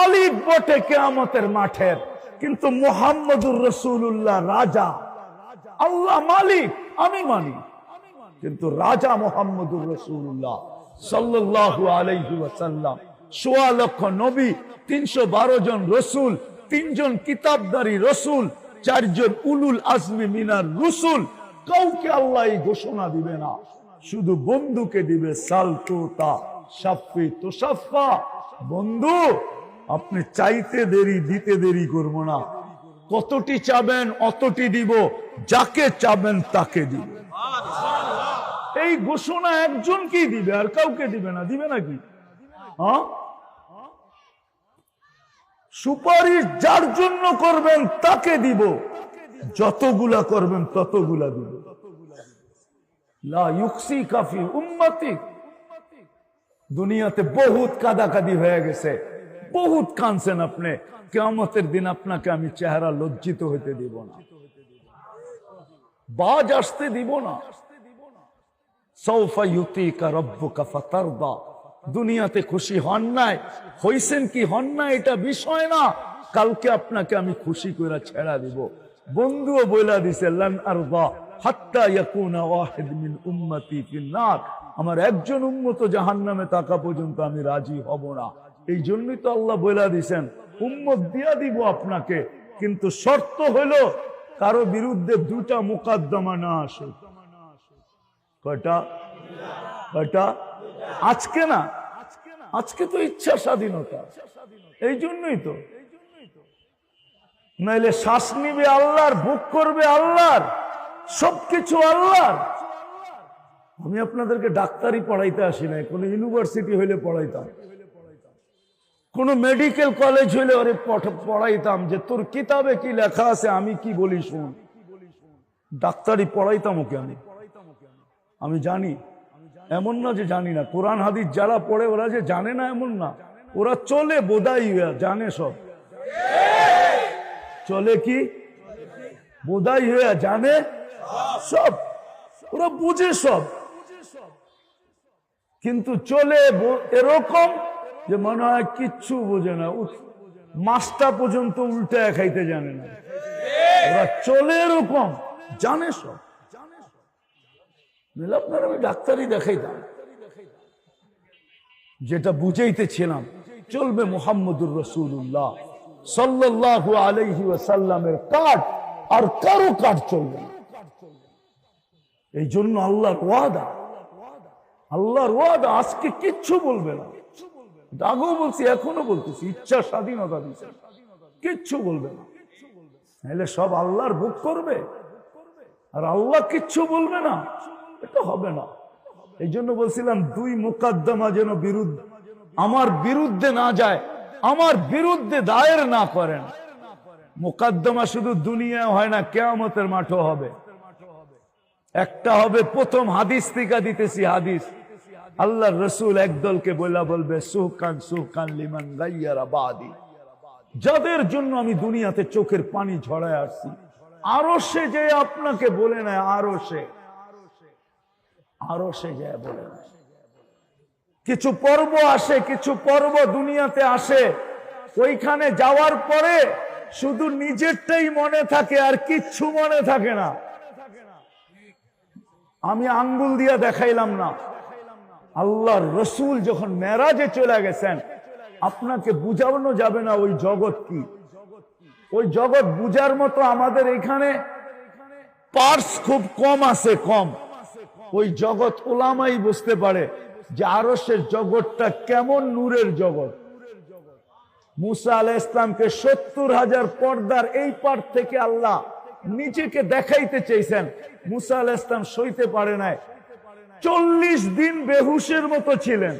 মালিক বটে কিয়ামতের মাঠের, কিন্তু মুহাম্মদুর রাসূলুল্লাহ রাজা। আল্লাহ মালিক, আমি মানি, কিন্তু রাজা মুহাম্মদুর রাসূলুল্লাহ সাল্লাল্লাহু আলাইহি ওয়াসাল্লাম। ১৬ লক্ষ নবী, ৩১২ জন রসুল, ৩ জন কিতাবদারী রসুল, ৪ জন উলুল আজমি মিনার রসুল। কাউকে আল্লাহ এই ঘোষণা দিবে না, শুধু বন্ধুকে দিবে। সালতুতা শাফি তুশাফা, বন্ধু আপনি চাইতে দেরি, দিতে দেরি করবো না। কতটি চাবেন অতটি দিব, যাকে চাবেন তাকে দিব। এই ঘোষণা একজনকেই দিবে, আর কাউকে দিবে না। দিবে নাকি? হ্যাঁ, সুপারিশ যার জন্য করবেন তাকে দিব, যতগুলা করবেন ততগুলা দিব। লা ইউকসি কাফি উম্মতি। দুনিয়াতে বহুত কাদাকাদি হয়ে গেছে, বহুত কাঁদছেন আপনি। কিয়ামতের দিন আপনাকে আমি চেহারা লজ্জিত হইতে দিব না, বাজ আসতে দিব না। সাউফা ইউতিকা রাব্বুকা ফাতারদা। দুনিয়াতে খুশি হন নাই, হইছেন কি হন না এটা বিষয় না, কালকে আপনাকে আমি খুশি করে ছেড়া দিব। বন্ধুও বইলা দিছে, লান আরদা হাত্তা ইয়াকুনা ওয়াহিদ মিন উম্মতি ফিন নার। আমার একজন উম্মত জাহান্নামে থাকা পর্যন্ত আমি রাজি হব না। এই জন্যই তো আল্লাহ বইলা দিছেন উম্মত দিয়া দিব আপনাকে, কিন্তু শর্ত হইল কারো বিরুদ্ধে 2টা মুকদ্দমা না আসে। কয়টা? কয়টা? আজকে না, আজকে তো ইচ্ছা স্বাধীনতা, এই জন্যই তো। নাইলে শ্বাস নিবে আল্লাহর, ভোগ করবে আল্লাহর, সবকিছু আল্লাহর। আমি আপনাদেরকে ডাক্তারি পড়াইতে আসি নাই, কোন ইউনিভার্সিটি হইলে পড়াইতাম, কোন মেডিকেল কলেজ হইলে ওরে পড়াইতাম যে তোর কিতাবে কি লেখা আছে আমি কি বলি শুন। ডাক্তারি পড়াইতাম ওকে আমি জানি, এমন না যে জানি না। কোরআন হাদিস যারা পড়ে ওরা যে জানে না এমন না, ওরা চলে বোধাই হইয়া, জানে সব। চলে কি বোধাই হইয়া, জানে সব, ওরা বুঝে সব, কিন্তু চলে এরকম যে মনে হয় কিচ্ছু বোঝে না, মাছটা পর্যন্ত উল্টে খাইতে জানে না। ওরা চলে এরকম, জানে সব। আপনার আমি ডাক্তারি দেখাইতাম, যেটা বুঝাইতেছিলাম চলবে মুহাম্মদুর রাসূলুল্লাহ সাল্লাল্লাহু আলাইহি ওয়াসাল্লামের কাট, আর কারো কাট চলবে না। এই জন্য আল্লাহর ওয়াদা, আল্লাহর ওয়াদা, আজকে কিচ্ছু বলবে না। আগেও বলছি, এখনো বলতেছি, ইচ্ছা স্বাধীনতা দিচ্ছে, কিচ্ছু বলবে না। নাহলে সব আল্লাহর ভোগ করবে, আর আল্লাহ কিচ্ছু বলবে না, এটা হবে না। এই জন্য বলছিলাম 2 মুকদ্দমা যেন আমার বিরুদ্ধে না যায়, আমার বিরুদ্ধে দায়ের না করেন। মুকদ্দমা শুধু দুনিয়ায় হয় না, কিয়ামতের মাঠও হবে। একটা হবে, প্রথম হাদিস থেকে দিতেছি হাদিস, আল্লাহর রাসূল একদলকে বলবে সুহকান সুহকান লিমান গায়্যারা বাদি। যাদের জন্য আমি দুনিয়াতে চোখের পানি ঝরায় আসছি, আরশে যে আপনাকে বলে না, আরশে যে বলে না। কিছু পর্ব আসে, কিছু পর্ব দুনিয়াতে আসে, ওইখানে যাওয়ার পরে শুধু নিজেরটাই মনে থাকে, আর কিচ্ছু মনে থাকে না। আমি আঙ্গুল দিয়ে দেখাইলাম না, আল্লাহর রাসূল যখন মেরাজে চলে গেছেন, আপনাকে বুঝানো যাবে না ওই জগৎ কি। ওই জগৎ বুঝার মতো আমাদের এখানে পার্স খুব কম আছে, কম। ওই জগৎ উলামাই বুঝতে পারে যে আরশের জগৎটা কেমন নূরের জগৎ। মুসা আলাইহিস সালামকে 70,000 পর্দার এই পার থেকে আল্লাহ নিজেকে দেখাইতে চাইছেন, মুসা আলাইহিস সালাম সইতে পারে নাই। 40 দিন বেহুশের মতো ছিলেন,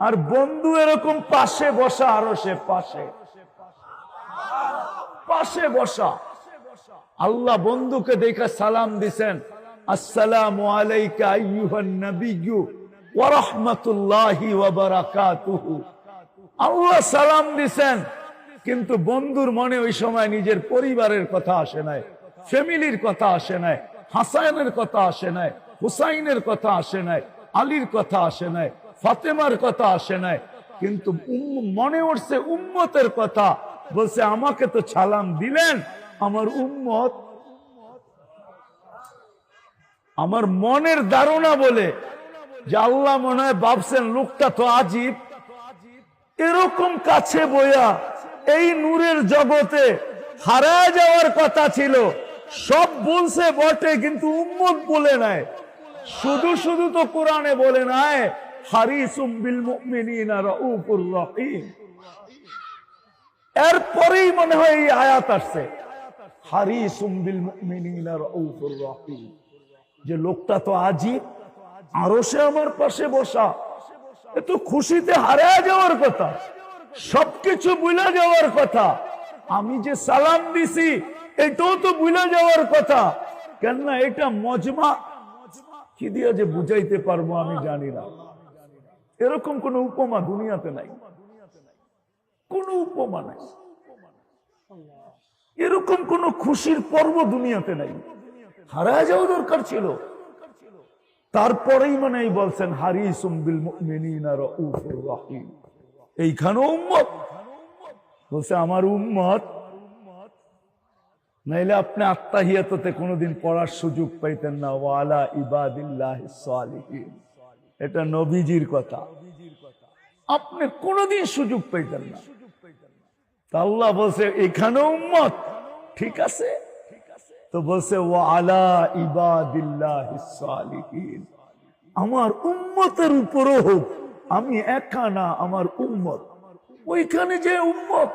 আর বন্ধু এরকম পাশে বসা, আরশে পাশে বসা। আল্লাহ বন্ধুকে দেখে সালাম দিছেন, আসসালামু আলাইকা আইয়ুহান নাবিয়্যু ওয়া রাহমাতুল্লাহি ওয়া বারাকাতুহু। আল্লাহ সালাম দিছেন, কিন্তু বন্ধুর মনে ওই সময় নিজের পরিবারের কথা আসে নাই, ফ্যামিলির কথা আসে নাই, হাসানের কথা আসে নাই, হুসাইনের কথা আসে নাই, আলীর কথা আসে নাই, ফাতেমার কথা আসে নাই, কিন্তু মনে উঠছে উম্মতের কথা, বলছে আমাকে তো সালাম দিলেন, আমার উম্মত। আমার মনের ধারণা বলে যে আল্লাহ মনে হয় ভাবছেন লোকটা তো আজীব, এরকম কাছে বইয়া এই নূরের জগতে হারায় যাওয়ার কথা ছিল, সব বলছে বটে কিন্তু উম্মত বলে নাই। শুধু শুধু তো কোরআনে বলে নাই হারিসুম বিল মুমিনিনা রাউফুর রহিম, এরপরেই মনে হয় এই আয়াত আসছে হারিসুম বিল মুমিনিনা রাউফুর রহিম, যে লোকটা তো আজীব, আরো সে আমার পাশে বসা, এ তো খুশিতে হারায় যাওয়ার কথা, সবকিছু ভুলে যাওয়ার কথা, আমি যে সালাম দিছি এটাও তো ভুলে যাওয়ার কথা। কেননা এটা মজমা, কি দিয়ে যে বুঝাইতে পারবো আমি জানি না, এরকম কোন উপমা দুনিয়াতে নাই, কোন উপমা নাই, এরকম কোন খুশির পর্ব দুনিয়াতে নাই। হারায় যাওয়া দরকার ছিল, তারপরেই মানে বলছেন হারিসুম বিল মুমিনিনা রাউফুর রহিম। এইখানে উম্মত বলছে আমার উম্মত, নাইলে আপনি আত্তাহিয়াতে কোনোদিন পড়ার সুযোগ পাইতেন না, ওয়ালা ইবাদিল্লাহিস সালিহিন, এটা নবীজির কথা, আপনি কোনোদিন সুযোগ পাইতেন না। আল্লাহ বলছে এখানে উম্মত, ঠিক আছে, তো বলছে ওয়ালা ইবাদিল্লাহিস সালিহিন, আমার উম্মতের উপরও হোক, আমি একা না, আমার উম্মত, ওইখানে যে উম্মত